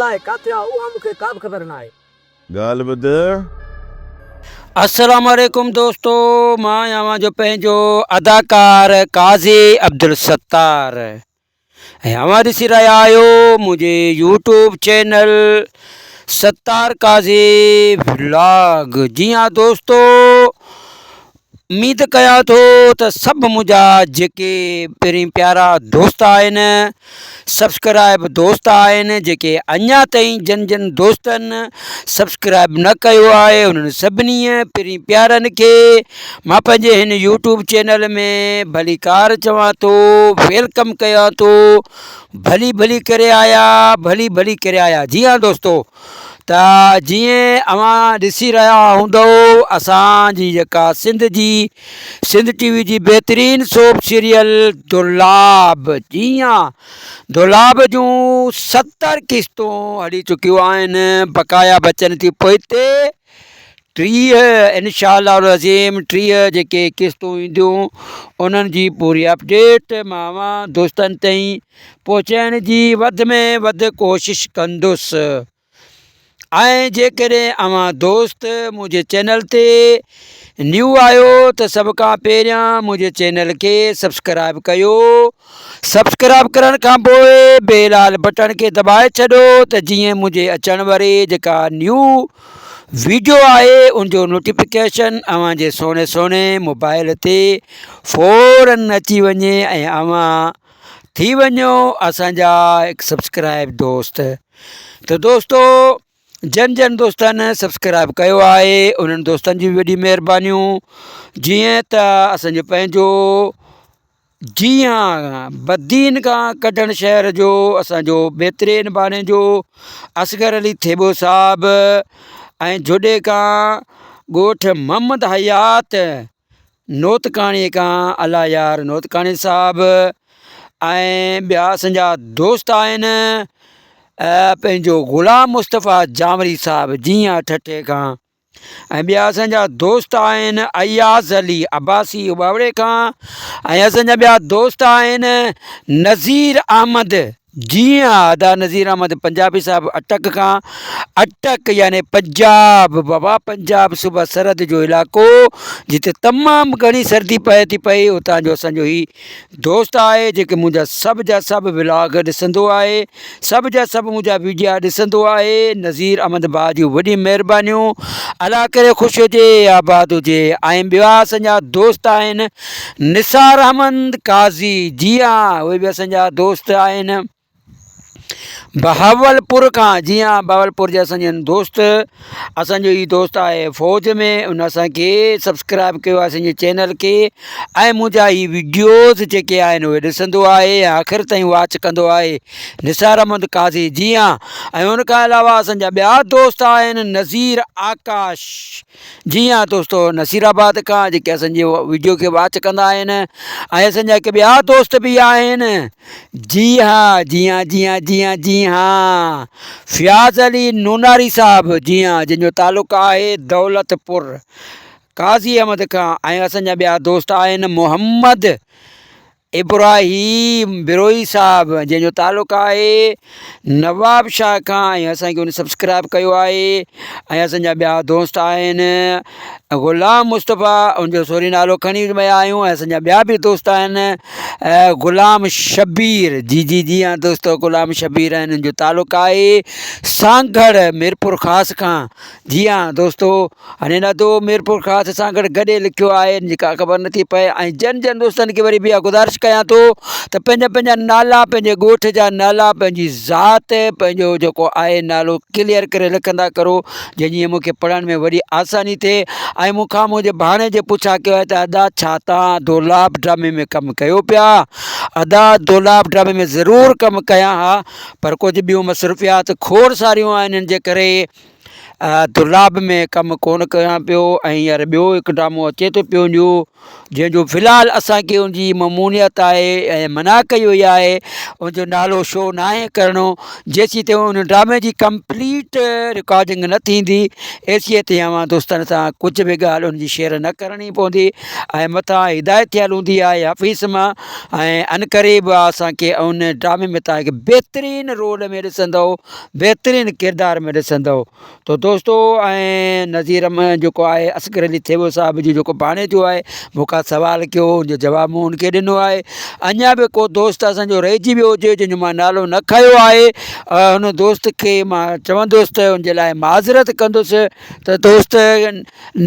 आहे काथे आहे उहा मूंखे का बि ख़बर न आहे। ॻाल्हि ॿुध। अस्सलाम वालेकुम दोस्तो, मां आहियां जो पंहिंजो अदाकार काज़ी अब्दुल सत्तार ऐं अवां ॾिसी रहिया आहियो मुंहिंजे यूट्यूब चैनल सत्तार काज़ी व्लॉग। जी हाँ दोस्तो, उम्मीद कयां थो त सभु मुंहिंजा जेके पहिरीं प्यारा दोस्त आहिनि, सब्सक्राइब दोस्त आहिनि, जेके अञा ताईं जन दोस्तनि सब्सक्राइब न कयो आहे, उन्हनि सभिनी पहिरीं प्यारनि खे मां पंहिंजे हिन यूट्यूब चैनल में भली कार चवां थो, वेलकम कयां थो। भली भली करे आया, भली भली करे आया। जी हाँ दोस्तो, त जीअं अवां ॾिसी रहिया हूंदो असांजी जेका सिंध टीवी जी बहितरीन सोप सीरियल दुलाब। जी हाँ, दुलाब जूं 70 किस्तूं हली चुकियूं आहिनि, बकाया बचनि थियूं पोइते 30 इंशाअल्लाह अज़ीम 30 जेके किस्तूं ईंदियूं उन्हनि जी पूरी अपडेट मां दोस्तनि ताईं पहुचाइण जी वधि में वधि कोशिशि कंदुसि। ऐं जेकॾहिं अवां दोस्त मुंहिंजे चैनल ते न्यू आहियो त सभ खां पहिरियां मुंहिंजे चैनल खे सब्सक्राइब कयो। सब्सक्राइब करण खां पोइ बेल वारे बटन खे दॿाए छॾो त जीअं मुंहिंजे अचण वारी जेका न्यू वीडियो आहे उनजो नोटिफिकेशन अवां जे सोने मोबाइल ते फ़ौरन अची वञे ऐं अवां थी वञो असांजा हिकु सब्सक्राइब दोस्त। त दोस्तो, जन दोस्तनि सब्सक्राइब कयो आहे उन्हनि दोस्तनि जी वॾी महिरबानियूं। जीअं त असांजो पंहिंजो जी हाँ बदीन खां कढण शहर जो असांजो बहितरीन बाने जो असगर अली थेबो साहब ऐं जोॾे खां ॻोठ मोहम्मद हयात नोतकाणी खां अला यार नोतकाणी साहब ऐं ॿिया असांजा दोस्त आहिनि पंहिंजो ग़ुलाम मुस्तफ़ा जामरी साहब। जी हाँ ठठे खां ऐं ॿिया असांजा दोस्त आहिनि अयाज़ अली अब्बासी बावड़े खां ऐं असांजा ॿिया दोस्त आहिनि नज़ीर अहमद। जी हाँ अदा नज़ीर अहमद पंजाबी साहब अटक खां, अटक यानी पंजाब बाबा, पंजाब सूबा सरहद जो इलाइक़ो जिते तमामु घणी सर्दी पए थी पई, उतां जो असांजो ही दोस्त आहे जेके मुंहिंजा सभ जा सभु व्लॉग ॾिसंदो आहे, सभ जा सभु मुंहिंजा वीडिया ॾिसंदो आहे। नज़ीर अहमद भाउ जी वॾी महिरबानियूं, अला करे ख़ुशि हुजे आबाद हुजे। ऐं ॿिया असांजा दोस्त आहिनि निसार अहमद काज़ी। जी हाँ उहे बि असांजा दोस्त आहिनि बहावलपुर खां। जी हाँ बहावलपुर जा असांजा दोस्त, असांजो ही दोस्त आहे फ़ौज में, उन असांखे सब्सक्राइब कयो आहे असांजे चैनल खे ऐं मुंहिंजा ही वीडियोज़ जेके आहिनि उहे ॾिसंदो आहे ऐं आख़िर ताईं वॉच कंदो आहे निसार अहमद काज़ी। जी हाँ ऐं उनखां अलावा असांजा ॿिया दोस्त आहिनि नज़ीर आकाश। जी हाँ दोस्तो, नसीराबाद खां जेके असांजे वीडियो खे वॉच कंदा आहिनि ऐं असांजा हिकु ॿिया दोस्त बि आहिनि। जी हाँ जी हाँ जी हाँ जी हाँ जी हाँ फ़ियाज़ अली नूनारी साहब। जी हाँ जंहिंजो तालुक़ु आहे दौलतपुर काज़ी अहमद खां ऐं असांजा ॿिया दोस्त आहिनि मोहम्मद इब्राहिम बिरोई साहब जंहिंजो तालुक़ु आहे नवाब शाह खां ऐं असांखे उन सब्सक्राइब कयो आहे। ऐं असांजा ॿिया दोस्त आहिनि ग़ुलाम मुस्तफ़ा, उनजो सॉरी नालो खणी विया आहियूं ऐं असांजा ॿिया बि दोस्त आहिनि ग़ुलाम शबीर। जी हाँ दोस्तो, ग़ुलाम शबीर आहिनि, उनजो तालुक़ु आहे सांगड़ मीरपुर ख़ासि खां। जी हाँ दोस्तो, हाणे ॾाढो मीरपुर ख़ासि सांगड़ गॾे लिखियो आहे जेका ख़बर नथी पए। ऐं जन दोस्तनि खे वरी बि इहा गुज़ारिश कयां थो त पंहिंजा नाला, पंहिंजे ॻोठ जा नाला, पंहिंजी ज़ात, पंहिंजो जेको आहे नालो क्लियर करे लिखंदा करो जंहिं मूंखे पढ़ण में वॾी आसानी थिए। ऐं मूंखां मुंहिंजे भाणे जे पुछा कयो आहे त अदा छा तव्हां दुलाब ड्रामे में कमु कयो पिया? अदा दुलाब ड्रामे में ज़रूरु कमु कया हा, पर कुझु ॿियूं मसरूफ़ियात खोड़ सारियूं आहिनि जे करे दुर्लाभ में कमु कोन कयां पियो ऐं हींअर ॿियो हिकु ड्रामो अचे थो पियो जंहिंजो फ़िलहालु असांखे उनजी ममूनियत आहे ऐं मना कई वई आहे उनजो नालो शो न आहे करिणो जेसीं ताईं उन ड्रामे जी कंप्लीट रिकॉर्डिंग न थींदी एसीअ ते अवां दोस्तनि सां कुझु बि ॻाल्हि उनजी शेयर न करणी पवंदी ऐं मथां हिदायत थियल हूंदी आहे ऑफिस मां ऐं अनकरीब असांखे उन ड्रामे में तव्हांखे बहितरीनु रोल में ॾिसंदव बहितरीनु किरदार में ॾिसंदव तो दोस्तो ऐं नज़ीर में जेको आहे असगर अली थेबो साहिब जी जेको भाणेजो आहे मूंखां सुवाल कयो उनजो जवाबु मूं उनखे ॾिनो आहे अञा बि को दोस्त असांजो रहिजी वियो हुजे जंहिंजो मां नालो न खयो आहे हुन दोस्त खे मां चवंदुसि त उनजे लाइ माज़रत कंदुसि त दोस्त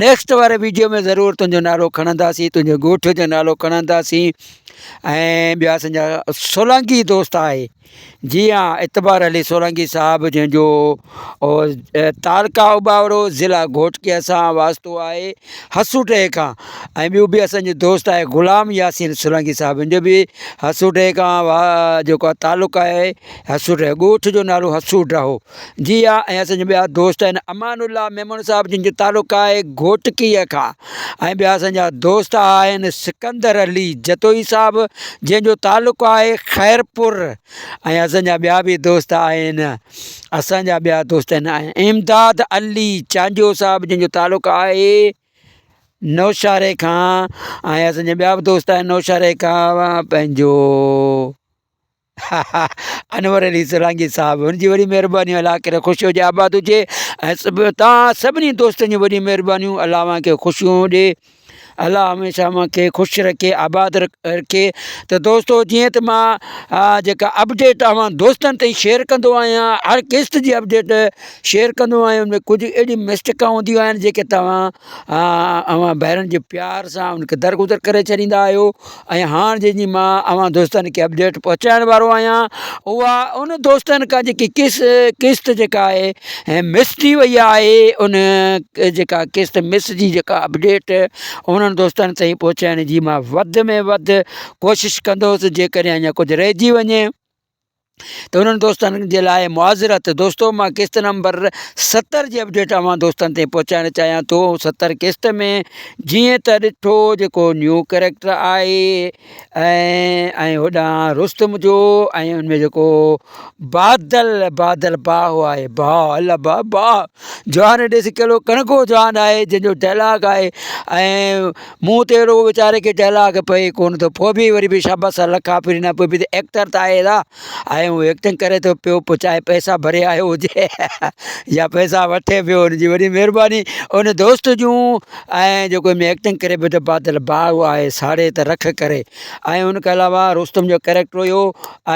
नेक्स्ट वारे वीडियो में ज़रूरु तुंहिंजो नालो खणंदासीं तुंहिंजे ॻोठ जो नालो खणंदासीं ऐं ॿिया असांजा सोलंकी दोस्त आहे जी हाँ इतबार अली सोलंकी साहब जंहिंजो तालका उबावड़ो ज़िला घोटकीअ सां वास्तो आहे हसूटे खां ऐं ॿियो बि असांजो दोस्त आहे ग़ुलाम यासीन सोलंकी साहब जो बि हसूटे खां जेको आहे तालुक़ु आहे हसूटे ॻोठ जो नालो हसूट हो जी हाँ ऐं असांजा ॿिया दोस्त आहिनि अमानुल्ला मेमन साहब जंहिंजो तालुक़ु आहे घोटकीअ खां ऐं ॿिया असांजा दोस्त आहिनि सिकंदर अली जतोई साहब जंहिंजो तालुक़ु आहे खैरपुर ऐं असांजा ॿिया बि दोस्त आहिनि इमदाद अली चांजो साहब जंहिंजो तालुक़ु आहे नौशारे खां ऐं असांजा ॿिया बि दोस्त आहिनि नौशारे खां पंहिंजो अनवर अली सोलंकी साहब हुनजी वॾी महिरबानी अलाह करे ख़ुशियूं हुजे आबाद हुजे ऐं तव्हां सभिनी दोस्तनि जी वॾी महिरबानियूं अलाह मूंखे ख़ुशियूं ॾिए अलाह हमेशह मूंखे ख़ुशि रखे आबाद रखे त दोस्तो जीअं त मां जेका अपडेट अवां दोस्तनि ताईं शेयर कंदो आहियां हर क़िस्त जी अपडेट शेयर कंदो आहियां उनमें कुझु अहिड़ी मिस्टेकां हूंदियूं आहिनि जेके अवां ॿाहिरनि जे प्यार सां उनखे दरगुज़र करे छॾींदा आहियो ऐं हाणे जंहिंजी मां अवां दोस्तनि खे अपडेट पहुचाइण वारो आहियां उहा उन दोस्तनि खां जेकी क़िस्त जेका आहे ऐं मिस थी वई आहे उन जेका क़िस्त मिस जी जेका अपडेट उन्हनि दोस्तनि ताईं पहुचाइण जी मां वधि में वधि कोशिशि कंदुसि जेकॾहिं अञा कुझु रहिजी वञे त उन्हनि दोस्तनि जे लाइ मुआज़रत दोस्तो मां क़िस्त नंबर 70 जी अपडेट अवां दोस्तनि ताईं पहुचाइणु चाहियां थो 70 क़िस्त में जीअं त ॾिठो जेको न्यू कैरेक्टर आहे ऐं होॾां रुस्तम जो ऐं उनमें जेको बादल बाहु आहे बाह जवान ॾिस कहिड़ो कणको जवान आहे जंहिंजो डायलॉग आहे ऐं मूं ते अहिड़ो वीचारे खे डायलॉग पए कोन थो पोइ बि वरी बि शाबाश लखा फिरी न पोइ बि एक्टर त आहे ऐं उहो एक्टिंग करे थो पियो पोइ चाहे पैसा भरे आयो हुजे या पैसा वठे पियो हुनजी वॾी महिरबानी उन दोस्त जूं ऐं जेको में एक्टिंग करे पियो त बादल बाहु आहे साड़े त रख करे ऐं उनखे अलावा रुस्तम जो कैरेक्टर हुयो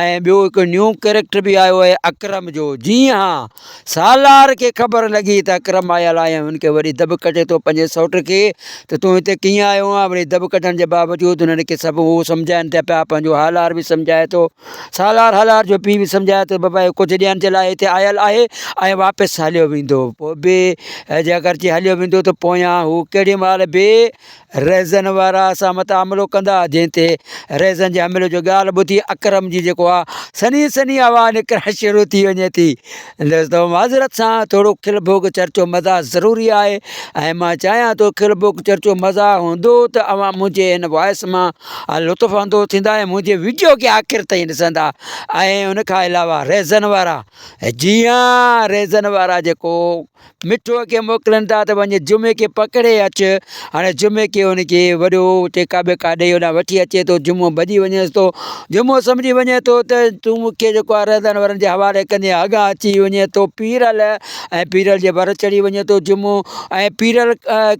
ऐं ॿियो हिकु न्यू कैरेक्टर बि आयो आहे अकरम जो जी हाँ सालार खे ख़बर लॻी त अकरम आयल आहे उनखे वरी दॿ कटे थो पंहिंजे सौट खे त तूं हिते कीअं आयो आहे वरी दॿ कटण जे बावजूदि उन्हनि खे सभु उहो सम्झाइनि था पिया पंहिंजो हालार बि सम्झाए थो हालार जो पीउ बि सम्झाए थो बाबा कुझु ॾींहंनि जे लाइ हिते आयल आहे ऐं वापसि हलियो वेंदो पोइ बि जे अगरि हलियो वेंदो त पोयां हू केॾी महिल बि रेज़न वारा असां मथां हमिलो कंदा जंहिं ते रेज़न जे हमिले जो ॻाल्हि ॿुधी अकरम जी जेको आहे सनी आवाज़ निकिरणु शुरू थी वञे थी दोस्तो माज़रत सां थोरो खिल भोग चर्चो मज़ा ज़रूरी आहे ऐं मां चाहियां थो खिल भोग चर्चो मज़ा हूंदो त अवां मुंहिंजे हिन वॉइस मां लुत्फ़ अंदो थींदा ऐं मुंहिंजे वीडियो खे आख़िर ताईं ॾिसंदा ऐं उनखां अलावा रेज़न वारा जी हाँ रेज़न वारा जेको मिठो खे मोकिलनि था त वञे जुमे खे पकिड़े अचु हाणे जुमे खे उनखे वॾो टेका बेका ॾेई होॾां वठी अचे थो जुमो भॼी वञेसि थो जुमो सम्झी वञे थो त तूं मूंखे जेको आहे रेज़न वारनि जे हवाले कंदे अॻां अची वञे थो पीरल ऐं पीरल जे भर चढ़ी वञे थो जुमो ऐं पीरल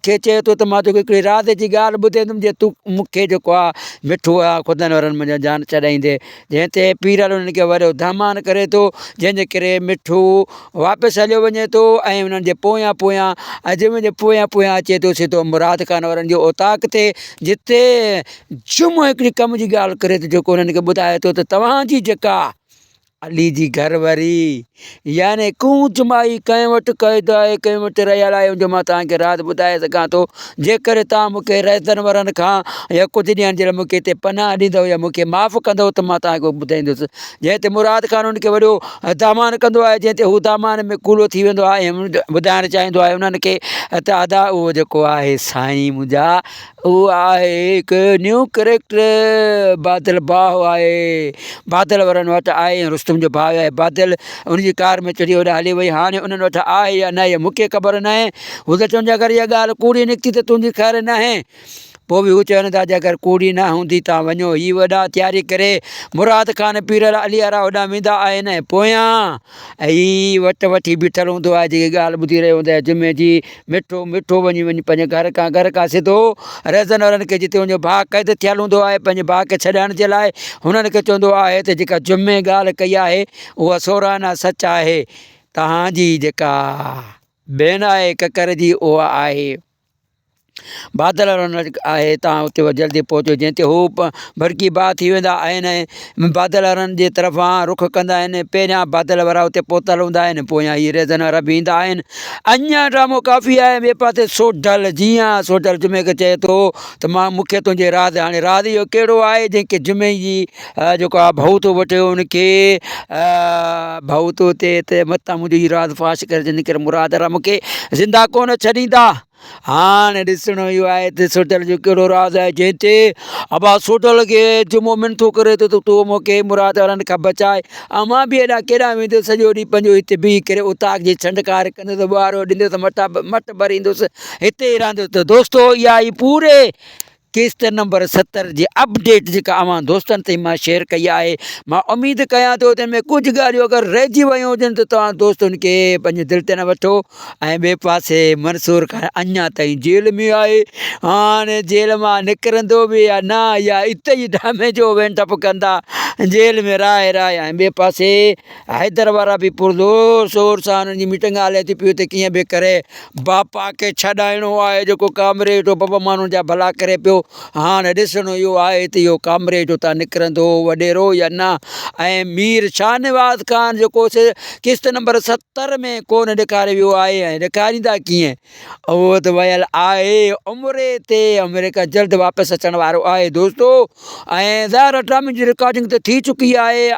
खे चए थो त मां तोखे हिकिड़ी राति जी ॻाल्हि ॿुधाईंदुमि जे तूं मूंखे जेको आहे मिठो आहे ख़ुदनि वारनि मुंहिंजा जान छॾाईंदे जंहिं ते पीरल उन्हनि खे वॾो धामान करे थो जंहिंजे करे मिठो वापसि हलियो वञे थो ऐं उन्हनि जे पोयां जुमे जे पोयां अचे थो सिधो मुराद खान वारनि जो ओताक ते जिते जुमो हिकिड़ी कम जी ॻाल्हि करे थो जेको उन्हनि खे ॿुधाए थो त तव्हांजी जेका अली जी घरवारी यानी कूच माई कंहिं वटि क़ैद आहे कंहिं वटि रहियल आहे जो मां तव्हांखे राति ॿुधाए सघां थो। जेकर तव्हां मूंखे रहतनि वरनि खां या कुझु ॾींहंनि जे लाइ मूंखे हिते पनाह ॾींदव या मूंखे माफ़ु कंदव त मां तव्हांखे ॿुधाईंदुसि। जंहिं ते मुराद ख़ान उनखे वॾो दामान कंदो आहे, जंहिं ते हू दामान में कूलो थी वेंदो आहे। ॿुधाइणु चाहींदो आहे उन्हनि खे त अदा उहो जेको आहे साईं मुंहिंजा उहो आहे हिकु न्यू करेक्टर बादल भाउ आहे, बादल वारनि वटि आहे। रुस्तम जो भाउ आहे बादल, उनजी कार में चढ़ी होॾे हली वई। हाणे उन्हनि वटि आहे या न आहे मूंखे ख़बर न आहे। हू त चवनि अगरि इहा ॻाल्हि कूड़ी निकिती त तुंहिंजी ख़ैर न आहे। पोइ बि हू चवनि था अगरि कूड़ी न हूंदी तव्हां वञो। ही वॾा तयारी करे मुराद ख़ान पीर अली वारा होॾां वेंदा आहिनि पोयां, ऐं ही वटि वठी बीठल हूंदो आहे जेकी ॻाल्हि ॿुधी रहियो हूंदो आहे जुमे जी। मिठो मिठो वञी पंहिंजे घर खां सिधो रहज़न वारनि खे जिते वञो भाउ क़ैद थियल हूंदो आहे पंहिंजे भाउ खे छॾाइण जे लाइ, हुननि खे चवंदो आहे त जेका जुमे ॻाल्हि कई आहे उहा सोराना सच आहे। तव्हांजी जेका भेण आहे ककर जी उहा आहे बादल वारनि आहे, तव्हां उते जल्दी पहुचो। जंहिं ते हू भड़की बाहि थी वेंदा आहिनि, बादल वारनि जे तरफ़ां रुख कंदा आहिनि। पहिरियां बादल वारा उते पहुतल हूंदा आहिनि, पोयां हीअ रहज़न वारा बि ईंदा आहिनि। अञा ड्रामो काफ़ी आहे। ॿिए पासे सोढल, जीअं सोढल जुमे खे चए थो त मां मूंखे तुंहिंजे राज़, हाणे राज़ इहो कहिड़ो आहे जंहिंखे जुमे जी जेको आहे भऊ थो वठे उनखे भऊ थो थिए त मतां मुंहिंजो हीउ राज़ फाश करे जंहिं करे मुराद वारा मूंखे ज़िंदा कोन छॾींदा। हाणे ॾिसणो इहो आहे त सोढल जो कहिड़ो राज़ आहे जंहिं ते अबा सोढल खे जुमो मिनथो करे थो त तूं मूंखे मुराद वारनि खां बचाए। ऐं मां बि हेॾा केॾा वेंदुसि सॼो ॾींहुं पंहिंजो हिते बीही करे उताक जी छंडकार कंदुसि, ॿुआरो ॾींदुसि, मट भरींदुसि, हिते ई रहंदुसि। त दोस्तो इहा ई पूरे किस्त नंबर 70 जी अपडेट जेका अवां दोस्तनि ताईं मां शेयर कई आहे। मां उमेदु कयां थो त हिन में कुझु ॻाल्हियूं अगरि रहिजी वियूं हुजनि त तव्हां दोस्तनि खे पंहिंजे दिलि ते न वठो। ऐं ॿिए पासे मंसूर खान अञा ताईं जेल में आहे। हाणे जेल मां निकिरंदो बि या न, या हिते ई ड्रामे जो वेंटअप कंदा जेल में राहे राहे। ऐं ॿिए पासे हैदर वारा बि पुरज़ोर शोर सां हुननि जी मीटिंग हले थी पई हुते कीअं बि करे बापा खे छॾाइणो आहे जेको कामरेड बाबा माण्हुनि जा भला करे पियो। हाणे ॾिसणो इहो आहे त इहो कामरेड उतां निकिरंदो वॾेरो या न। ऐं मीर शाहनवाज़ ख़ान जेको किस्त नंबर 70 में कोन ॾेखारे वियो आहे, ऐं ॾेखारींदा कीअं, उहो त वियल आहे उमिरे ते, अमेरिका जल्द वापसि अचण वारो आहे दोस्तो। ऐं ज़ाहिर ड्रामे जी रिकॉर्डिंग त थी चुकी आहे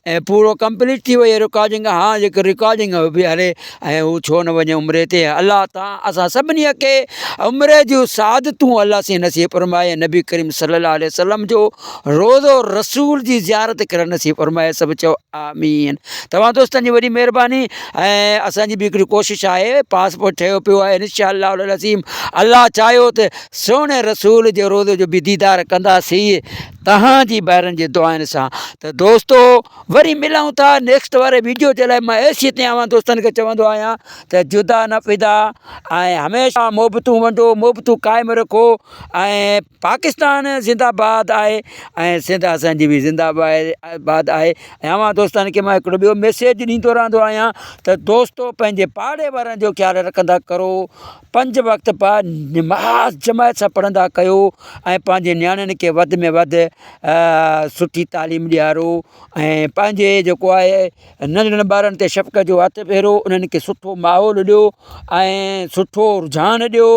ऐं पूरो कंप्लीट थी वई आहे रिकॉर्डिंग। हा जेको रिकॉर्डिंग बि हले ऐं हू छो न वञे उमिरे ते। अलाह तव्हां असां सभिनी खे उमिरि जूं सादतूं अलाह से नसीब फरमाए। नबी करीम सल्लल्लाहु अलैहि वसल्लम जो रोज़ो रसूल जी ज़ियारत करणु नसीब फरमाए। सभु चओ आमीन। तव्हां दोस्तनि जी वॾी महिरबानी। ऐं असांजी बि हिकिड़ी कोशिशि आहे, पासपोर्ट ठहियो पियो आहे इंशाअल्लाह अज़ीम। अलाह चाहियो त सुहिणे रसूल जो रोज़े जो बि दीदार कंदासीं तव्हांजी ॿाहिरनि जे दुआनि सां। त दोस्तो वरी मिलूं था नेक्स्ट वारे वीडियो जे लाइ। मां हैसियत आवां दोस्तनि खे चवंदो आहियां त जुदा न फिदा ऐं हमेशह मोहबतूं वंडो, मोहबतूं क़ाइमु रखो। ऐं पाकिस्तान ज़िंदाबाद आहे ऐं सिंध असांजी बि ज़िंदाबाद आहे। ऐं अवां दोस्तनि खे मां हिकिड़ो ॿियो मैसेज ॾींदो रहंदो आहियां त दोस्तो पंहिंजे पाड़े वारनि जो ख़्यालु रखंदा करो, 5 वक़्त नमाज़ जमायत सां पढ़ंदा कयो, ऐं पंहिंजे नियाणियुनि खे वधि में वधि सुठी तालीम ॾियारो। ऐं पंहिंजे जेको आहे नंढड़नि ॿारनि ते शफ़क़त जो हथु फेरो, उन्हनि खे सुठो माहौल ॾियो ऐं सुठो रुझान ॾियो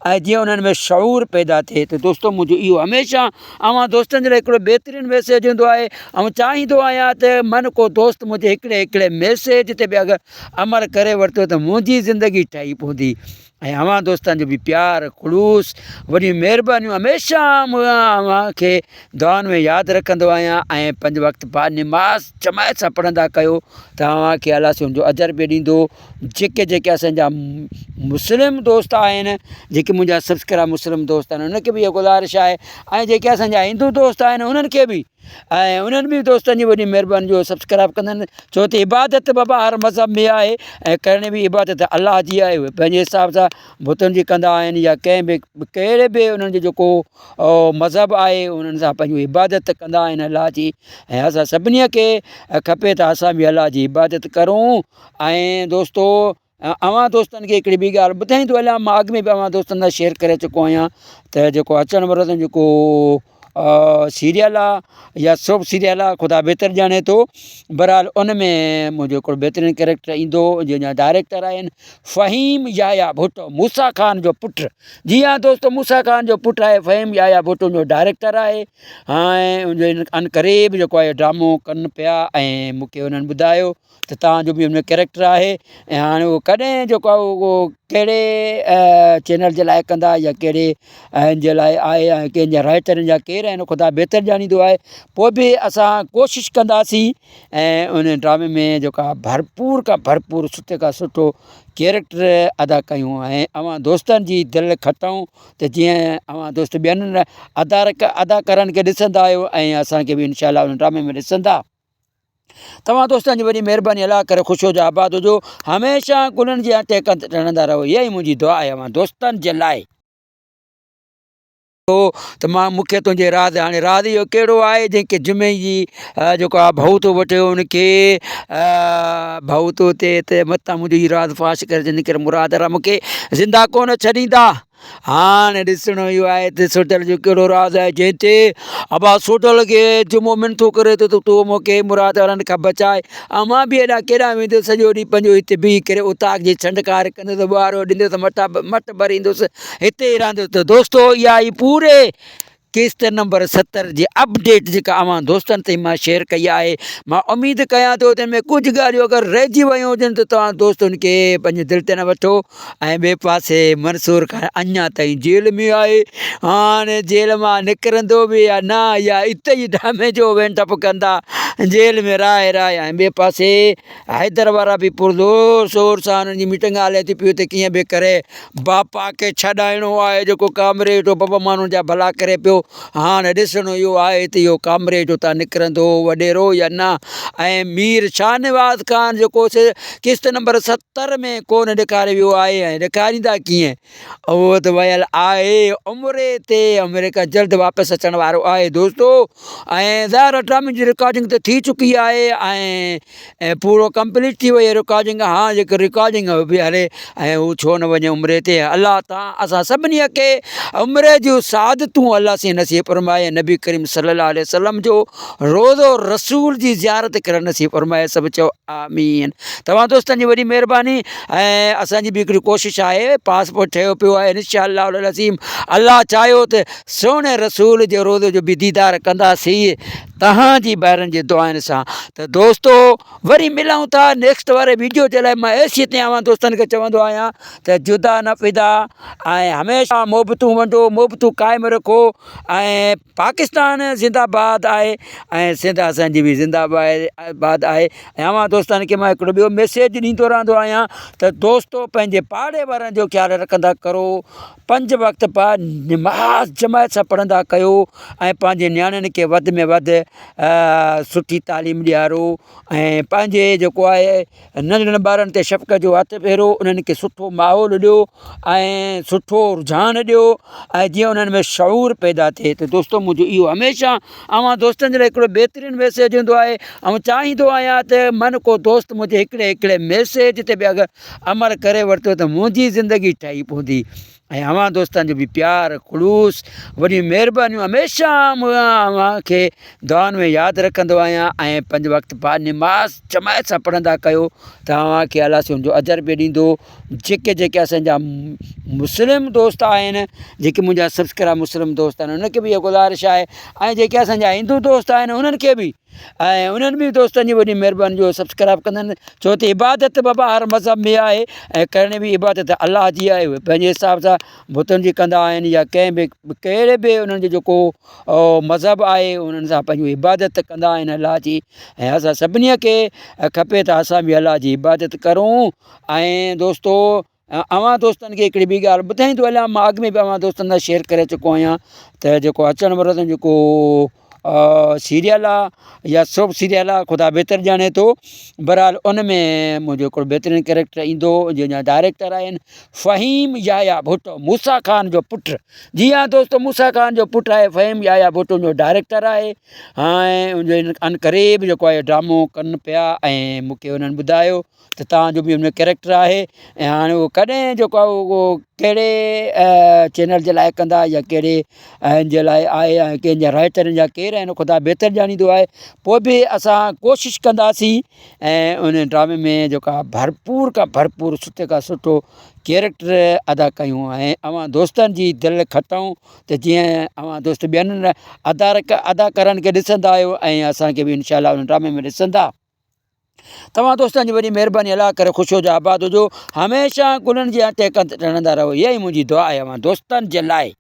ऐं जीअं उन्हनि में शऊर पैदा थिए। त दोस्तो मुंहिंजो इहो हमेशह अवां दोस्तनि जे लाइ हिकिड़ो बहितरीनु मैसेज हूंदो आहे। ऐं चाहींदो आहियां त मन को दोस्त मुंहिंजे हिकिड़े मैसेज ते बि अगरि अमल करे वरितो त मुंहिंजी ज़िंदगी ठही पवंदी। ऐं अवां दोस्तनि जो बि प्यार खलूस वॾी महिरबानियूं हमेशह अव्हांखे दुआनि में यादि रखंदो आहियां। ऐं 5 वक़्त नमाज़ जमायत सां पढ़ंदा कयो त अव्हांखे अलाह हुनजो अजर बि ॾींदो। जेके असांजा मुस्लिम दोस्त आहिनि, जेके मुंहिंजा सब्सक्राइब मुस्लिम दोस्त आहिनि, उनखे बि इहा गुज़ारिश आहे। ऐं जेके असांजा हिंदू दोस्त आहिनि उन्हनि खे बि, ऐं उन्हनि बि दोस्तनि जी वॾी महिरबानी जो सब्सक्राइब कंदा आहिनि। छो त इबादत बाबा हर मज़हब में आहे ऐं करणी बि इबादत अलाह जी आहे। उहे पंहिंजे हिसाब सां बुतनि जी कंदा आहिनि या कंहिं बि कहिड़े बि उन्हनि जो जेको मज़हब आहे उन्हनि सां पंहिंजो इबादत कंदा आहिनि अलाह जी। ऐं असां सभिनी खे खपे त असां बि अलाह जी इबादत करूं। ऐं दोस्तो अवां दोस्तनि खे हिकिड़ी ॿी ॻाल्हि ॿुधाईंदो हलियां, मां अॻु में बि अवां दोस्तनि सां शेयर करे चुको आहियां त जेको अचण वारो जेको सीरियल आहे या सोप सीरियल आहे ख़ुदा बहितर ॼाणे थो। बहरहाल उन में मुंहिंजो हिकिड़ो बहितरीनु कैरेक्टर ईंदो जंहिंजा डायरेक्टर आहिनि फ़हीम याया भुट्टो, मूसा ख़ान जो पुटु। जी हाँ दोस्तो, मूसा ख़ान जो पुटु आहे फ़हीम याया भुट्टो जो डायरेक्टर आहे। ऐं अनक़रीब जेको आहे ड्रामो कनि पिया ऐं मूंखे उन्हनि ॿुधायो त तव्हांजो बि हुन कैरेक्टर आहे। ऐं हाणे उहो कॾहिं जेको आहे उहो कहिड़े चैनल जे लाइ कंदा या कहिड़े हिन जे लाइ आहे ऐं कंहिंजा राइटरनि जा केरु आहिनि ख़ुदा बहितर ॼाणींदो आहे। पोइ बि असां कोशिशि कंदासीं ऐं उन ड्रामे में जेका भरपूर खां भरपूर सुठे खां सुठो कैरेक्टर अदा कयूं ऐं अवां दोस्तनि जी दिलि खटूं त जीअं अवां दोस्त ॿियनि अदाकारनि खे ॾिसंदा आहियो ऐं असांखे बि इनशा उन ड्रामे में ॾिसंदा। तव्हां दोस्तनि जी वॾी महिरबानी, अलाह करे ख़ुशि हुजो, आबाद हुजो, हमेशह गुलनि जी टहिकंद रहंदा रहो। इहा ई मुंहिंजी दुआ आहे अवां दोस्तनि जे लाइ। त मां मूंखे तुंहिंजे राज़, हाणे राज़ इहो कहिड़ो आहे जंहिंखे जुमे जी जेको आहे भऊ थो वठे उनखे भऊ थो थिए त मतां मुंहिंजी राज़ फाश करे जिन करे मुराद रा मूंखे ज़िंदा कोन छॾींदा। हाणे ॾिसणो इहो आहे त सोटल जो कहिड़ो राज़ आहे जंहिं ते अबा सोटल खे जुमो मिनथो करे थो त तूं मूंखे मुराद वारनि खां बचाए। ऐं मां बि हेॾा केॾा वेंदुसि सॼो ॾींहुं पंहिंजो हिते बीह करे उताक जी छंडकार कंदुसि, ॿुआरो ॾींदुसि, मट भरींदुसि, हिते ई रहंदुसि। त दोस्तो इहा ई पूरे किस्त नंबर 70 जी अपडेट जेका अवां दोस्तनि ताईं मां शेयर कई आहे। मां उमेदु कयां थो त हिन में कुझु ॻाल्हियूं अगरि रहिजी वियूं हुजनि त तव्हां दोस्तनि खे पंहिंजे दिलि ते न वठो। ऐं ॿिए पासे मंसूर खान अञा ताईं जेल में आहे, हाणे जेल मां निकिरंदो बि या न या इते ई ड्रामे जो वेंटप कंदा जेल में राहे राहे। ऐं ॿिए पासे हैदर वारा बि पुरज़ोर शोर सां हुननि जी मीटिंग हले थी पियूं त कीअं बि करे बापा खे छॾाइणो आहे जेको कामरेड बाबा माण्हुनि जा भला करे पियो। हाणे ॾिसणो इहो आहे त इहो कामरेड उतां निकिरंदो वॾेरो या न। ऐं मीर शाहनवाज़ ख़ान जेको किस्त नंबर 70 में कोन ॾेखारे वियो आहे ऐं ॾेखारींदा कीअं, उहो त वियल आहे उमिरि ते, अमेरिका जल्द वापसि अचण वारो आहे दोस्तो। ऐं ज़ाहिर ड्रामे जी रिकॉर्डिंग त थी चुकी आहे ऐं पूरो कंप्लीट थी वई आहे रिकॉर्डिंग। हा जेको रिकॉर्डिंग बि हले ऐं हू छो न वञे उमिरि ते। अलाह तव्हां असां सभिनी खे उमिरि जूं सादतूं अलाह से नसीब फरमाए, नबी करीम सल्लल्लाहु अलैहि वसल्लम जो रोज़ो रसूल जी ज़ियारत करणु नसीब फरमाए। सभु चओ आमीन। तव्हां दोस्तनि जी वॾी महिरबानी। ऐं असांजी बि हिकिड़ी कोशिशि आहे, पासपोर्ट ठहियो पियो आहे इंशाअल्लाह अज़ीम। अलाह चाहियो त सोणे रसूल जो रोज़े जो बि दीदार कंदासीं तव्हांजी ॿाहिरनि जे दुआनि सां। त दोस्तो वरी मिलूं था नेक्स्ट वारे वीडियो जे लाइ। मां एसी ते अवां दोस्तनि खे चवंदो आहियां त जुदा न फिदा ऐं हमेशह मोहबतूं वंडो, मोहबतूं क़ाइमु रखो। ऐं पाकिस्तान ज़िंदाबाद आहे ऐं सिंध असांजी बि ज़िंदाबाद आहे। ऐं अवां दोस्तनि खे मां हिकिड़ो ॿियो मैसेज ॾींदो रहंदो आहियां त दोस्तो पंहिंजे पाड़े वारनि जो ख़्यालु रखंदा करो, 5 वक़्त निमाज़ जमायत सां पढ़ंदा कयो ऐं पंहिंजे नियाणियुनि खे वधि में वधि सुठी तालीम ॾियारो ऐं पंहिंजे जेको आहे नंढड़नि ॿारनि ते शफ़क़त जो हथु फेरो, उन्हनि खे सुठो माहौल ॾियो ऐं सुठो रुझान ॾियो ऐं जीअं उन्हनि में शऊर पैदा थिए। त दोस्तो मुंहिंजो इहो हमेशह अवां दोस्तनि जे लाइ हिकिड़ो बहितरीनु मैसेज हूंदो आहे। ऐं चाहींदो आहियां त मन को दोस्त मुंहिंजे हिकिड़े मैसेज ते बि अगरि अमल करे वरितो त मुंहिंजी ज़िंदगी ठही पवंदी। ऐं अवां दोस्तनि जो बि प्यार ख़ुलूस वॾी महिरबानियूं हमेशह अव्हांखे दुआनि में यादि रखंदो आहियां। ऐं 5 वक़्त निमाज़ जमायत सां पढ़ंदा कयो त अव्हांखे अलाह हुनजो अजर बि ॾींदो। जेके असांजा मुस्लिम दोस्त आहिनि, जेके मुंहिंजा सब्सक्राइब मुस्लिम दोस्त आहिनि, उनखे बि इहा गुज़ारिश आहे। ऐं जेके असांजा हिंदू दोस्त आहिनि उन्हनि खे बि, ऐं उन्हनि बि दोस्तनि जी वॾी महिरबानी जो सब्सक्राइब कंदा आहिनि। छो त इबादत बाबा हर मज़हब में आहे ऐं करणी बि इबादत अलाह जी आहे। उहे पंहिंजे हिसाब सां बुतनि जी कंदा आहिनि या कंहिं बि कहिड़े बि उन्हनि जो जेको मज़हब आहे उन्हनि सां पंहिंजो इबादत कंदा आहिनि अलाह जी। ऐं असां सभिनी खे खपे त असां बि अलाह जी इबादत करूं। ऐं दोस्तो अवां दोस्तनि खे हिकिड़ी ॿी ॻाल्हि ॿुधाईंदो हलियां, मां अॻु में बि अवां दोस्तनि सां शेयर करे चुको आहियां त जेको अचण वारो जेको सीरियल आहे या सोप सीरियल आहे ख़ुदा बहितर ॼाणे थो। बहरहाल उन में मुंहिंजो हिकिड़ो बहितरीनु कैरेक्टर ईंदो जंहिंजा डायरेक्टर आहिनि फ़हीम याया भुट्टो, मूसा ख़ान जो पुटु। जी हाँ दोस्तो, मूसा ख़ान जो पुटु आहे फ़हीम याया भुट्टो जो डायरेक्टर आहे। ऐं अनक़रीब जेको आहे ड्रामो कनि पिया ऐं मूंखे उन्हनि ॿुधायो त तव्हांजो बि हुन कैरेक्टर आहे। ऐं हाणे उहो कॾहिं जेको आहे उहो कहिड़े चैनल जे लाइ कंदा या कहिड़े जे लाइ आहे या कंहिंजा राइटरनि जा केरु आहिनि ख़ुदा बहितर ॼाणींदो आहे। पोइ बि असां कोशिशि कंदासीं ऐं उन ड्रामे में जेका भरपूर खां भरपूर सुठे खां सुठो कैरेक्टर अदा कयूं ऐं अवां दोस्तनि जी दिलि खटूं त जीअं अवां दोस्त ॿियनि अदाकारनि खे ॾिसंदा आहियो ऐं असांखे बि इनशा उन ड्रामे में ॾिसंदा। तव्हां दोस्तनि जी वॾी महिरबानी अला करे ख़ुशि हुजो आबाद हुजो हमेशह गुलनि जी टेकनि ते टणंदा रहो इहा ई मुंहिंजी दुआ आहे अवां दोस्तनि जे लाइ।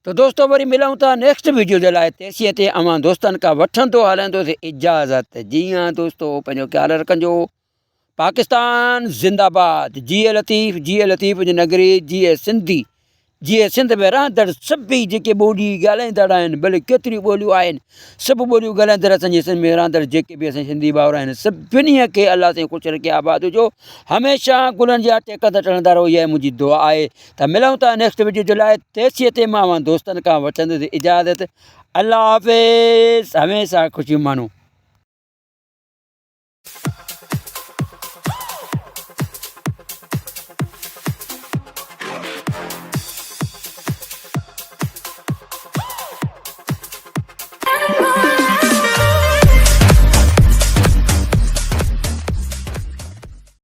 तो दोस्तों वरी मिलूं था नेक्स्ट वीडियो जे लाइ तेसीं ते अवां दोस्तनि खां वठंदो हलंदोसीं इजाज़त। जी हाँ दोस्तों पंहिंजो ख्यालु रखिजो। पाकिस्तान ज़िंदाबाद। जीए लतीफ़ जी नगरी जीए सिंधी जीअं सिंध में रहंदड़ सभई जेके ॿोली ॻाल्हाईंदड़ आहिनि भले केतिरियूं ॿोलियूं आहिनि सभु ॿोलियूं ॻाल्हाईंदड़ असांजे सिंध में रहंदड़ जेके बि असांजा सिंधी भाउर आहिनि सभिनी खे अलाह साईं ख़ुशि रखे आबाद हुजो हमेशह गुलनि जा टेकंदा टणंदा रहो इहा मुंहिंजी दुआ आहे। त मिलूं था नेक्स्ट वीडियो जे लाइ तेसीं ते मां दोस्तनि खां वठंदुसि इजाज़त। अल्लाह हाफ़िज़ हमेशह ख़ुशियूं माण्हू।